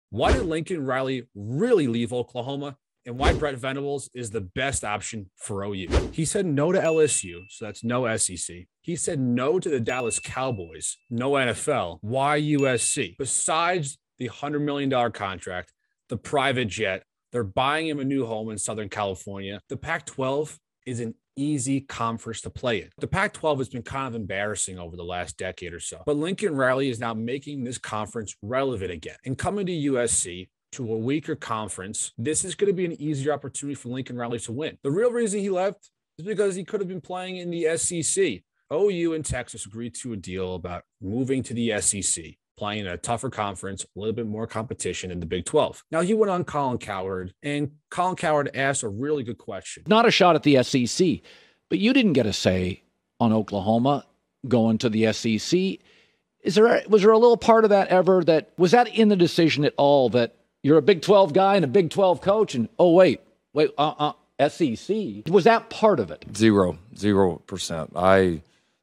Why did Lincoln Riley really leave Oklahoma? And why Brent Venables is the best option for OU. He said no to LSU, so that's no SEC. He said no to the Dallas Cowboys, no NFL. Why USC? Besides the $100 million contract, the private jet, they're buying him a new home in Southern California. The Pac-12 is an easy conference to play in. The Pac-12 has been kind of embarrassing over the last decade or so, but Lincoln Riley is now making this conference relevant again. And coming to USC, to a weaker conference, this is going to be an easier opportunity for Lincoln Riley to win. The real reason he left is because he could have been playing in the SEC. OU and Texas agreed to a deal about moving to the SEC, playing in a tougher conference, a little bit more competition in the Big 12. Now, he went on Colin Cowherd, and Colin Cowherd asked a really good question. Not a shot at the SEC, but you didn't get a say on Oklahoma going to the SEC. Was there a little part of that ever was that in the decision at all that you're a Big 12 guy and a Big 12 coach, and SEC? Was that part of it? 0%.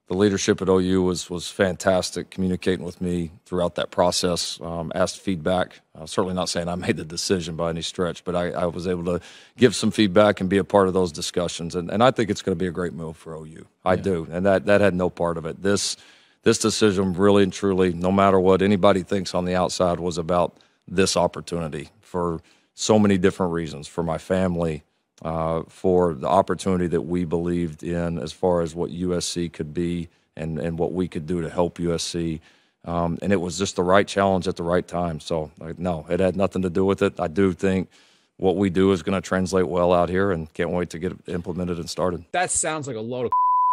The leadership at OU was fantastic, communicating with me throughout that process, asked feedback. Certainly not saying I made the decision by any stretch, but I was able to give some feedback and be a part of those discussions. And I think it's going to be a great move for OU. I do. And that had no part of it. This decision really and truly, no matter what anybody thinks on the outside, was about this opportunity for so many different reasons, for my family, for the opportunity that we believed in as far as what USC could be and what we could do to help USC. And it was just the right challenge at the right time. So, no, it had nothing to do with it. I do think what we do is going to translate well out here, and can't wait to get it implemented and started. That sounds like a load of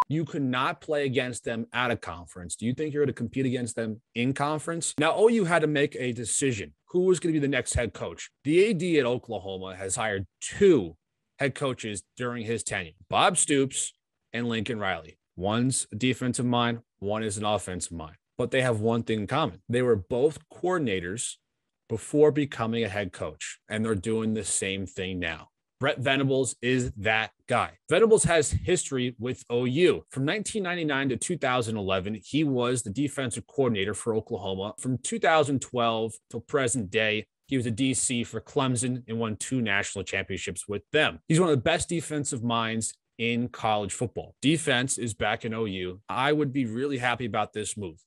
You could not play against them at a conference. Do you think you're going to compete against them in conference? Now, OU had to make a decision. Who was going to be the next head coach? The AD at Oklahoma has hired two head coaches during his tenure, Bob Stoops and Lincoln Riley. One's a defensive mind, one is an offensive mind. But they have one thing in common. They were both coordinators before becoming a head coach, and they're doing the same thing now. Brent Venables is that guy. Venables has history with OU. From 1999 to 2011, he was the defensive coordinator for Oklahoma. From 2012 till present day, he was a DC for Clemson and won 2 national championships with them. He's one of the best defensive minds in college football. Defense is back in OU. I would be really happy about this move.